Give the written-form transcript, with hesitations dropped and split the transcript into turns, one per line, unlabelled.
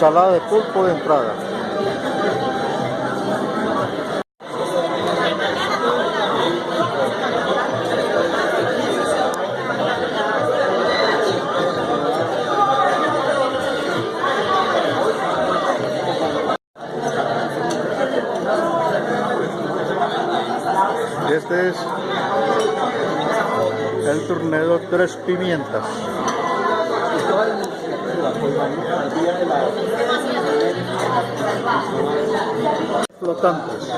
Ensalada de pulpo de entrada. Este es el ternero tres pimientas. Flotantes.